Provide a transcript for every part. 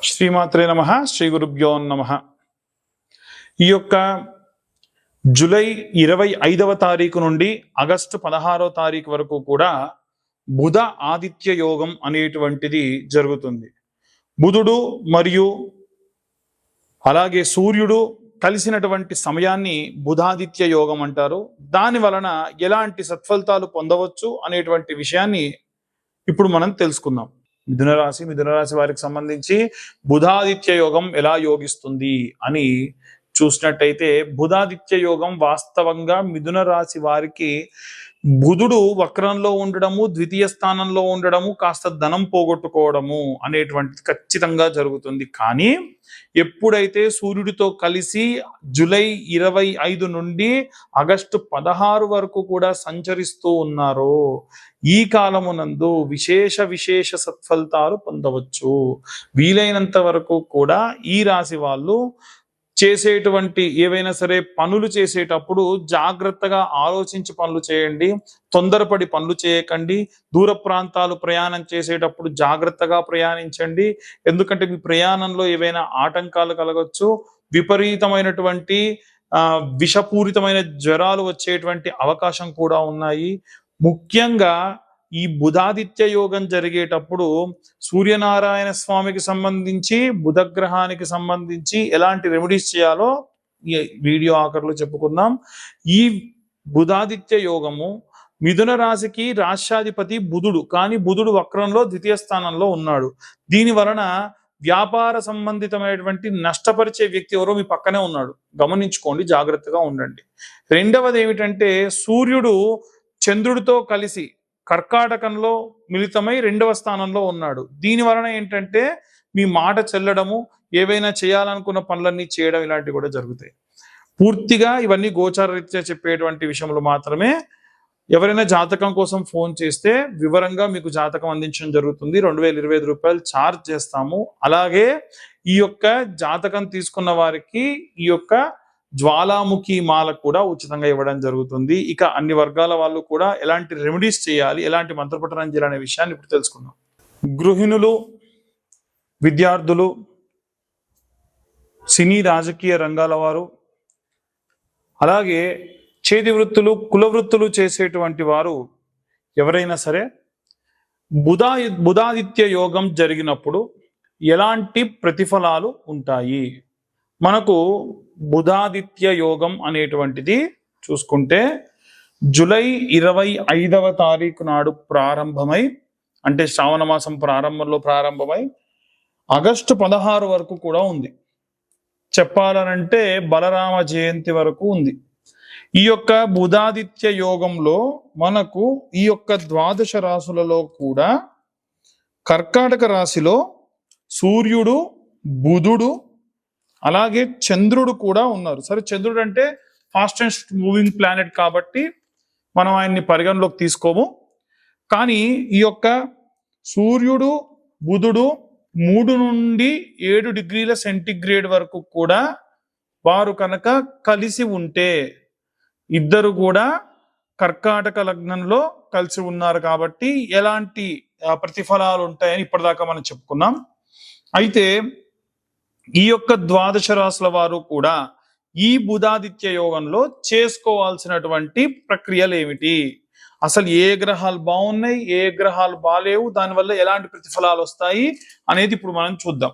శ్రీమాత్రే నమః. శ్రీ గురుభ్యో నమః. ఈ యొక్క జూలై 25వ తారీఖు నుండి ఆగస్టు 16వ తారీఖు వరకు కూడా బుధ ఆదిత్య యోగం అనేటువంటిది జరుగుతుంది. బుధుడు మరియు అలాగే సూర్యుడు కలిసినటువంటి సమయాన్ని బుధాదిత్య యోగం అంటారు. దాని వలన ఎలాంటి సత్ఫలితాలు పొందవచ్చు అనేటువంటి విషయాన్ని ఇప్పుడు మనం తెలుసుకుందాం. మిథున రాశి వారికి సంబంధించి బుధాదిత్య యోగం ఎలా యోగిస్తుంది అని చూసినట్టయితే, బుధాదిత్య యోగం వాస్తవంగా మిథున రాశి వారికి బుధుడు వక్రంలో ఉండడము, ద్వితీయ స్థానంలో ఉండడము, కాస్త ధనం పోగొట్టుకోవడము అనేటువంటిది ఖచ్చితంగా జరుగుతుంది. కానీ ఎప్పుడైతే సూర్యుడితో కలిసి జూలై 25 నుండి ఆగస్టు 16 వరకు కూడా సంచరిస్తూ ఉన్నారో ఈ కాలమునందు విశేష సత్ఫలితాలు పొందవచ్చు. వీలైనంత వరకు కూడా ఈ రాశి వాళ్ళు చేసేటువంటి ఏవైనా సరే పనులు చేసేటప్పుడు జాగ్రత్తగా ఆలోచించి పనులు చేయండి. తొందరపడి పనులు చేయకండి. దూర ప్రాంతాలు ప్రయాణం చేసేటప్పుడు జాగ్రత్తగా ప్రయాణించండి. ఎందుకంటే మీ ప్రయాణంలో ఏవైనా ఆటంకాలు కలగవచ్చు. విపరీతమైనటువంటి విషపూరితమైన జ్వరాలు వచ్చేటువంటి అవకాశం కూడా ఉన్నాయి. ముఖ్యంగా ఈ బుధాదిత్య యోగం జరిగేటప్పుడు సూర్యనారాయణ స్వామికి సంబంధించి, బుధగ్రహానికి సంబంధించి ఎలాంటి రెమెడీస్ చేయాలో ఈ వీడియో ఆఖరిలో చెప్పుకుందాం. ఈ బుధాదిత్య యోగము మిథున రాశికి రాష్ట్రాధిపతి బుధుడు, కానీ బుధుడు వక్రంలో ద్వితీయ స్థానంలో ఉన్నాడు. దీని వలన వ్యాపార సంబంధితమైనటువంటి నష్టపరిచే వ్యక్తి ఎవరో మీ పక్కనే ఉన్నాడు. గమనించుకోండి, జాగ్రత్తగా ఉండండి. రెండవది ఏమిటంటే, సూర్యుడు చంద్రుడితో కలిసి కర్కాటకంలో మిళితమై 2వ స్థానంలో ఉన్నాడు. దీని వలన ఏంటంటే మీ మాట చెల్లడము, ఏవైనా చేయాలనుకున్న పనులన్నీ చేయడం ఇలాంటివి కూడా జరుగుతాయి. పూర్తిగా ఇవన్నీ గోచారరీత్యా చెప్పేటువంటి విషయంలో మాత్రమే. ఎవరైనా జాతకం కోసం ఫోన్ చేస్తే వివరంగా మీకు జాతకం అందించడం జరుగుతుంది. 2025 రూపాయలు ఛార్జ్ చేస్తాము. అలాగే ఈ యొక్క జాతకం తీసుకున్న వారికి ఈ యొక్క జ్వాలాముఖి మాల కూడా ఉచితంగా ఇవ్వడం జరుగుతుంది. ఇక అన్ని వర్గాల వాళ్ళు కూడా ఎలాంటి రెమెడీస్ చేయాలి, ఎలాంటి మంత్రపఠనం చేయాలనే విషయాన్ని ఇప్పుడు తెలుసుకుందాం. గృహిణులు, విద్యార్థులు, సినీ రాజకీయ రంగాల వారు, అలాగే చేతి వృత్తులు, కుల వృత్తులు చేసేటువంటి వారు ఎవరైనా సరే బుధాదిత్య యోగం జరిగినప్పుడు ఎలాంటి ప్రతిఫలాలు ఉంటాయి? మనకు బుధాదిత్య యోగం అనేటువంటిది చూసుకుంటే జూలై 25వ తారీఖు నాడు ప్రారంభమై, అంటే శ్రావణ మాసం ప్రారంభమై ఆగస్టు 16 వరకు కూడా ఉంది. చెప్పాలనంటే బలరామ జయంతి వరకు ఉంది. ఈ యొక్క బుధాదిత్య యోగంలో మనకు ఈ యొక్క ద్వాదశ రాశులలో కూడా కర్కాటక రాశిలో సూర్యుడు, బుధుడు, అలాగే చంద్రుడు కూడా ఉన్నారు. సరే, చంద్రుడు అంటే ఫాస్టెస్ట్ మూవింగ్ ప్లానెట్ కాబట్టి మనం ఆయన్ని పరిగణలోకి తీసుకోము. కానీ ఈ యొక్క సూర్యుడు, బుధుడు 3 నుండి 7 డిగ్రీల సెంటిగ్రేడ్ వరకు కూడా వారు కనుక కలిసి ఉంటే, ఇద్దరు కూడా కర్కాటక లగ్నంలో కలిసి ఉన్నారు కాబట్టి ఎలాంటి ప్రతిఫలాలు ఉంటాయని ఇప్పటిదాకా మనం చెప్పుకున్నాం. అయితే ఈ యొక్క ద్వాదశ రాశుల వారు కూడా ఈ బుధాదిత్య యోగంలో చేసుకోవాల్సినటువంటి ప్రక్రియలు ఏమిటి, అసలు ఏ గ్రహాలు బాగున్నాయి, ఏ గ్రహాలు బాలేవు, దానివల్ల ఎలాంటి ప్రతిఫలాలు వస్తాయి అనేది ఇప్పుడు మనం చూద్దాం.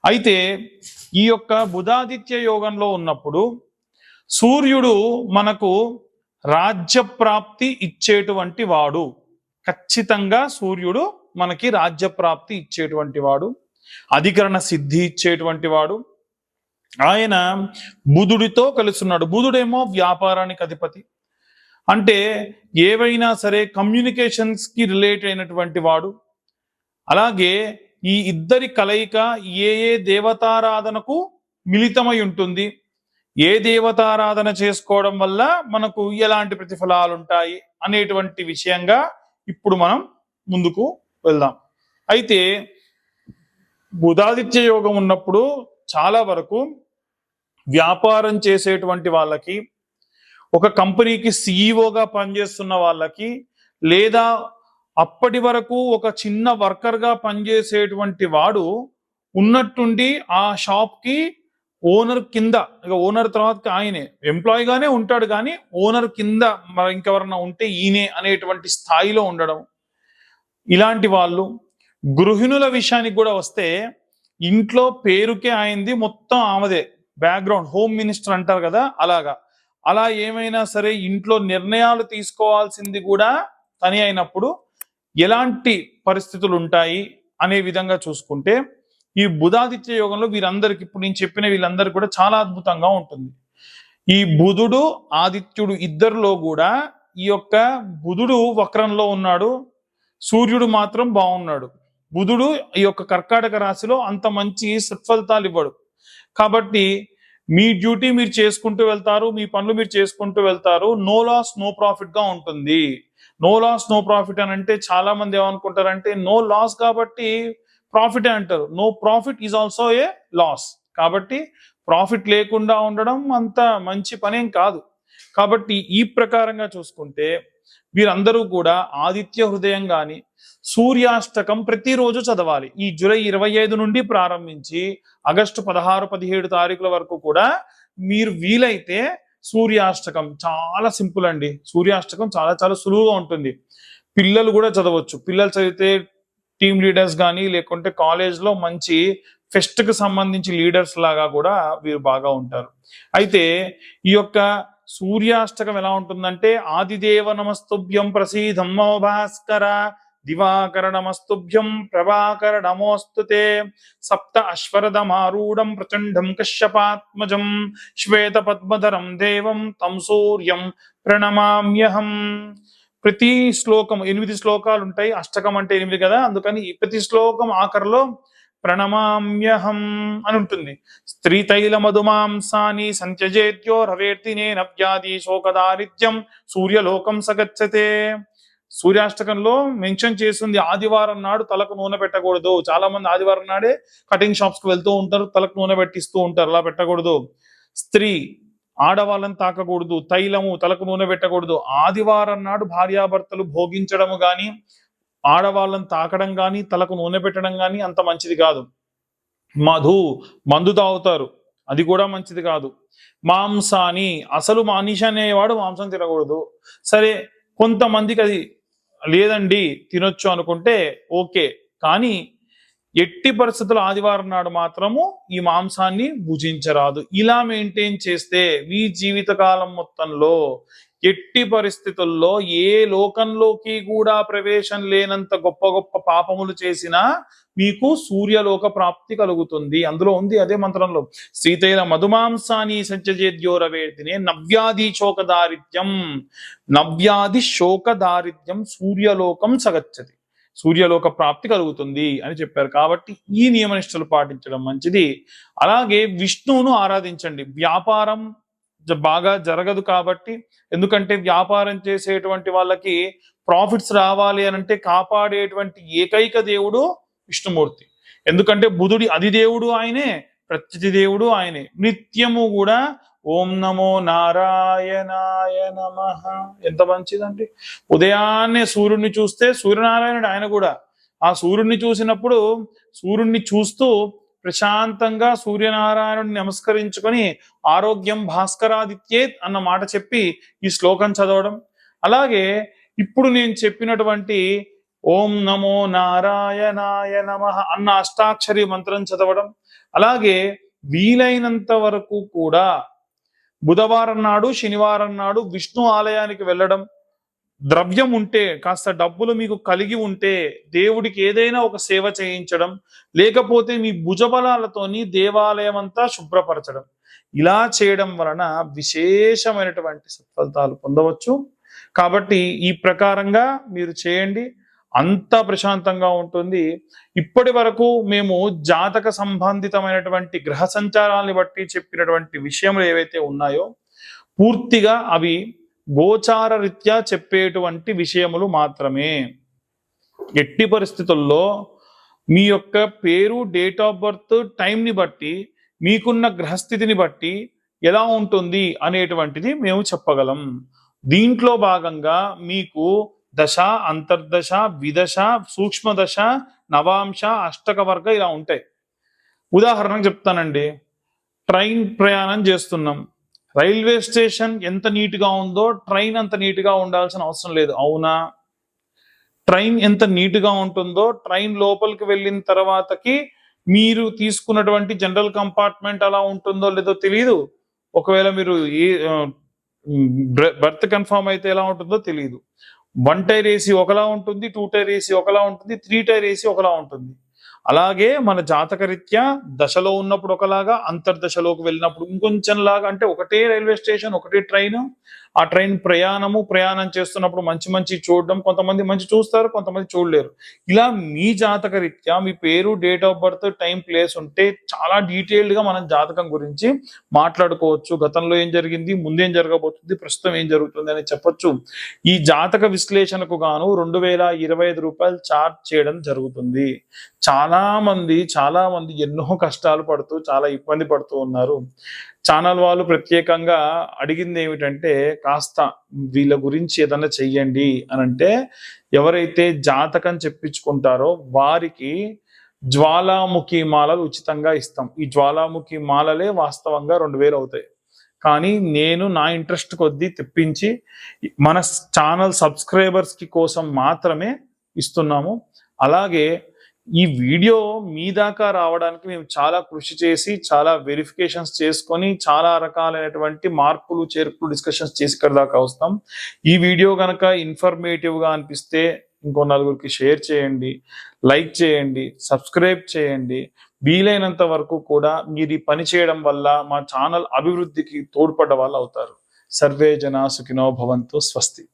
అయితే ఈ యొక్క బుధాదిత్య యోగంలో ఉన్నప్పుడు సూర్యుడు మనకు రాజ్యప్రాప్తి ఇచ్చేటువంటి వాడు. ఖచ్చితంగా సూర్యుడు మనకి రాజ్యప్రాప్తి ఇచ్చేటువంటి వాడు, అధికరణ సిద్ధి ఇచ్చేటువంటి వాడు. ఆయన బుధుడితో కలుస్తున్నాడు. బుధుడేమో వ్యాపారానికి అధిపతి, అంటే ఏవైనా సరే కమ్యూనికేషన్స్ కి రిలేట్ అయినటువంటి వాడు. అలాగే ఈ ఇద్దరి కలయిక ఏ దేవతారాధనకు మిళితమై ఉంటుంది, ఏ దేవతారాధన చేసుకోవడం వల్ల మనకు ఎలాంటి ప్రతిఫలాలు ఉంటాయి అనేటువంటి విషయంగా ఇప్పుడు మనం ముందుకు వెళ్దాం. అయితే బుధాదిత్య యోగం ఉన్నప్పుడు చాలా వరకు వ్యాపారం చేసేటువంటి వాళ్ళకి, ఒక కంపెనీకి సిఇఓగా పనిచేస్తున్న వాళ్ళకి, లేదా అప్పటి వరకు ఒక చిన్న వర్కర్గా పనిచేసేటువంటి వాడు ఉన్నట్టుండి ఆ షాప్ కి ఓనర్ కింద, ఇక ఓనర్ తర్వాత ఆయనే ఎంప్లాయీగానే ఉంటాడు కానీ ఓనర్ కింద మరి ఇంకెవరన్నా ఉంటే ఈయనే అనేటువంటి స్థాయిలో ఉండడం. ఇలాంటి వాళ్ళు. గృహిణుల విషయానికి కూడా వస్తే ఇంట్లో పేరుకే అయింది, మొత్తం ఆమెదే, బ్యాక్గ్రౌండ్ హోమ్ మినిస్టర్ అంటారు కదా అలాగా. అలా ఏమైనా సరే ఇంట్లో నిర్ణయాలు తీసుకోవాల్సింది కూడా తని అయినప్పుడు ఎలాంటి పరిస్థితులు ఉంటాయి అనే విధంగా చూసుకుంటే ఈ బుధాదిత్య యోగంలో వీరందరికి, ఇప్పుడు నేను చెప్పిన వీళ్ళందరికీ కూడా చాలా అద్భుతంగా ఉంటుంది. ఈ బుధుడు ఆదిత్యుడు ఇద్దరిలో కూడా ఈ యొక్క బుధుడు వక్రంలో ఉన్నాడు, సూర్యుడు మాత్రం బాగున్నాడు. బుధుడు ఈ యొక్క కర్కాటక రాశిలో అంత మంచి సత్ఫలితాలు ఇవ్వడు. కాబట్టి మీ డ్యూటీ మీరు చేసుకుంటూ వెళ్తారు, మీ పనులు మీరు చేసుకుంటూ వెళ్తారు, నో లాస్ నో ప్రాఫిట్ గా ఉంటుంది. నో లాస్ నో ప్రాఫిట్ అని అంటే చాలా మంది ఏమనుకుంటారంటే నో లాస్ కాబట్టి ప్రాఫిట్ అంటారు. No profit is also a loss. కాబట్టి ప్రాఫిట్ లేకుండా ఉండడం అంత మంచి పనేం కాదు. కాబట్టి ఈ ప్రకారంగా చూసుకుంటే వీరందరూ కూడా ఆదిత్య హృదయం గాని సూర్యాష్టకం ప్రతిరోజు చదవాలి. ఈ జూలై 25 నుండి ప్రారంభించి ఆగస్టు 16, 17 తారీఖుల వరకు కూడా మీరు వీలైతే సూర్యాష్టకం చాలా సింపుల్ అండి. సూర్యాష్టకం చాలా చాలా సులువుగా ఉంటుంది. పిల్లలు కూడా చదవచ్చు. పిల్లలు చదివితే టీమ్ లీడర్స్ కానీ లేకుంటే కాలేజ్లో మంచి ఫెస్ట్ కి సంబంధించి లీడర్స్ లాగా కూడా వీరు బాగా ఉంటారు. అయితే ఈ యొక్క సూర్యాష్టకం ఎలా ఉంటుందంటే ఆదిదేవ నమస్తుభ్యం ప్రసీదం నమో భాస్కర, దివాకర నమస్తుభ్యం ప్రభాకర నమోస్తుతే, సప్త అశ్వరథమారూఢం ప్రచండం కశ్యపాత్మజం, శ్వేత పద్మధరం దేవం తం సూర్యం ప్రణమామ్యహం. ప్రతి శ్లోకం 8 శ్లోకాలు ఉంటాయి. అష్టకం అంటే 8 కదా, అందుకని ప్రతి శ్లోకం ఆఖరిలో ప్రణమామ్యహం అని ఉంటుంది. స్త్రీతైల మధుమాంసాని సంత్యజేత్యో రవేర్తినే నవ్యాది శోకదారిత్యం సూర్యలోకం సగచ్చతే. సూర్యాష్టకంలో మెన్షన్ చేస్తుంది ఆదివారం నాడు తలకు నూనె పెట్టకూడదు. చాలా మంది ఆదివారం నాడే కటింగ్ షాప్స్ కి వెళ్తూ ఉంటారు, తలకు నూనె పెట్టిస్తూ ఉంటారు. అలా పెట్టకూడదు. స్త్రీ ఆడవాళ్ళని తాకకూడదు, తైలము తలకు నూనె పెట్టకూడదు. ఆదివారం నాడు భార్యాభర్తలు భోగించడము గాని ఆడవాళ్ళని తాకడం కానీ తలకు నూనె పెట్టడం కానీ అంత మంచిది కాదు. మందు తాగుతారు, అది కూడా మంచిది కాదు. మాంసాని, అసలు మనిషి అనేవాడు మాంసం తినకూడదు. సరే కొంతమందికి అది లేదండి తినొచ్చు అనుకుంటే ఓకే, కానీ ఎట్టి పరిస్థితులు ఆదివారం నాడు మాత్రము ఈ మాంసాన్ని భుజించరాదు. ఇలా మెయింటైన్ చేస్తే మీ జీవితకాలం మొత్తంలో ఎట్టి పరిస్థితుల్లో ఏ లోకంలోకి కూడా ప్రవేశం లేనంత గొప్ప గొప్ప పాపములు చేసినా మీకు సూర్యలోక ప్రాప్తి కలుగుతుంది. అందులో ఉంది అదే మంత్రంలో, శ్రీతైల మధుమాంసాని సంచజేద్యోరవేదినే నవ్యాధి శోకదారిద్ర్యం, నవ్యాధి శోకదారిద్ర్యం సూర్యలోకం సగచ్చతి, సూర్యలోక ప్రాప్తి కలుగుతుంది అని చెప్పారు. కాబట్టి ఈ నియమనిష్టలు పాటించడం మంచిది. అలాగే విష్ణువును ఆరాధించండి. వ్యాపారం బాగా జరగదు కాబట్టి, ఎందుకంటే వ్యాపారం చేసేటువంటి వాళ్ళకి ప్రాఫిట్స్ రావాలి అని అంటే కాపాడేటువంటి ఏకైక దేవుడు విష్ణుమూర్తి. ఎందుకంటే బుధుడి అధిదేవుడు ఆయనే, ప్రత్యతి దేవుడు ఆయనే. నిత్యము కూడా ఓం నమో నారాయణాయ నమః, ఎంత మంచిదండి. ఉదయాన్నే సూర్యుడిని చూస్తే సూర్యనారాయణుడు ఆయన కూడా. ఆ సూర్యుడిని చూసినప్పుడు సూర్యుడిని చూస్తూ ప్రశాంతంగా సూర్యనారాయణుడిని నమస్కరించుకొని ఆరోగ్యం భాస్కరాదిత్యేత్ అన్న మాట చెప్పి ఈ శ్లోకం చదవడం. అలాగే ఇప్పుడు నేను చెప్పినటువంటి ఓం నమో నారాయణాయ నమః అన్న అష్టాక్షరి మంత్రం చదవడం. అలాగే వీలైనంత వరకు కూడా బుధవారం నాడు శనివారం నాడు విష్ణు ఆలయానికి వెళ్ళడం. ద్రవ్యం ఉంటే, కాస్త డబ్బులు మీకు కలిగి ఉంటే దేవుడికి ఏదైనా ఒక సేవ చేయించడం, లేకపోతే మీ భుజబలాలతోని దేవాలయం అంతా శుభ్రపరచడం. ఇలా చేయడం వలన విశేషమైనటువంటి సత్ఫలితాలు పొందవచ్చు. కాబట్టి ఈ ప్రకారంగా మీరు చేయండి, అంతా ప్రశాంతంగా ఉంటుంది. ఇప్పటి వరకు మేము జాతక సంబంధితమైనటువంటి గ్రహ సంచారాన్ని బట్టి చెప్పినటువంటి విషయములు ఏవైతే ఉన్నాయో పూర్తిగా అవి గోచార రీత్యా చెప్పేటువంటి విషయములు మాత్రమే. ఎట్టి పరిస్థితుల్లో మీ యొక్క పేరు, డేట్ ఆఫ్ బర్త్, టైంని బట్టి మీకున్న గ్రహస్థితిని బట్టి ఎలా ఉంటుంది అనేటువంటిది మేము చెప్పగలం. దీంట్లో భాగంగా మీకు దశ, అంతర్దశ, విదశ, సూక్ష్మదశ, నవాంశ, అష్టక వర్గ ఇలా ఉంటాయి. ఉదాహరణకు చెప్తానండి, ట్రైన్ ప్రయాణం చేస్తున్నాం. రైల్వే స్టేషన్ ఎంత నీట్గా ఉందో ట్రైన్ అంత నీట్గా ఉండాల్సిన అవసరం లేదు, అవునా? ట్రైన్ ఎంత నీట్గా ఉంటుందో ట్రైన్ లోపలికి వెళ్ళిన తర్వాతకి మీరు తీసుకున్నటువంటి జనరల్ కంపార్ట్మెంట్ అలా ఉంటుందో లేదో తెలియదు. ఒకవేళ మీరు ఏ బర్త్ కన్ఫర్మ్ అయితే ఎలా ఉంటుందో తెలియదు. 1 టైర్ ఏసీ ఒకలా ఉంటుంది, 2 టైర్ ఏసీ ఒకలా ఉంటుంది, 3 టైర్ ఏసీ ఒకలా ఉంటుంది. అలాగే మన జాతకరీత్యా దశలో ఉన్నప్పుడు ఒకలాగా, అంతర్దశలోకి వెళ్ళినప్పుడు ఇంకొంచెం లాగా, అంటే ఒకటే రైల్వే స్టేషన్, ఒకటే ట్రైన్, ఆ ట్రైన్ ప్రయాణం చేస్తున్నప్పుడు మంచి మంచి చూడడం, కొంతమంది మంచి చూస్తారు, కొంతమంది చూడలేరు. ఇలా మీ జాతకరీత్యా మీ పేరు, date of birth, time, place ఉంటే చాలా డీటెయిల్డ్ గా మనం జాతకం గురించి మాట్లాడుకోవచ్చు. గతంలో ఏం జరిగింది, ముందేం జరగబోతుంది, ప్రస్తుతం ఏం జరుగుతుంది అని చెప్పొచ్చు. ఈ జాతక విశ్లేషణకు గాను 2025 రూపాయలు ఛార్జ్ చేయడం జరుగుతుంది. చాలా మంది ఎన్నో కష్టాలు పడుతూ చాలా ఇబ్బంది పడుతూ ఉన్నారు. ఛానల్ వాళ్ళు ప్రత్యేకంగా అడిగింది ఏమిటంటే, కాస్త వీళ్ళ గురించి ఏదైనా చెయ్యండి అని అంటే, ఎవరైతే జాతకం చెప్పించుకుంటారో వారికి జ్వాలాముఖి మాలలు ఉచితంగా ఇస్తాం. ఈ జ్వాలాముఖి మాలలే వాస్తవంగా 2000 అవుతాయి. కానీ నేను నా ఇంట్రెస్ట్ కొద్దీ తెప్పించి మన ఛానల్ సబ్స్క్రైబర్స్ కి కోసం మాత్రమే ఇస్తున్నాము. అలాగే ఈ వీడియో మీ దాకా రావడానికి మేము చాలా కృషి చేసి, చాలా వెరిఫికేషన్స్ చేసుకొని, చాలా రకాలైనటువంటి మార్పులు చేర్పులు డిస్కషన్స్ చేసి ఇక్కడ దాకా వస్తాం. ఈ వీడియో కనుక ఇన్ఫర్మేటివ్ గా అనిపిస్తే ఇంకో నలుగురికి షేర్ చేయండి, లైక్ చేయండి, సబ్స్క్రైబ్ చేయండి. వీలైనంత వరకు కూడా మీరు ఈ పని చేయడం వల్ల మా ఛానల్ అభివృద్ధికి తోడ్పడ్డ వాళ్ళు అవుతారు. సర్వే జనా సుఖినో భవంతు. స్వస్తి.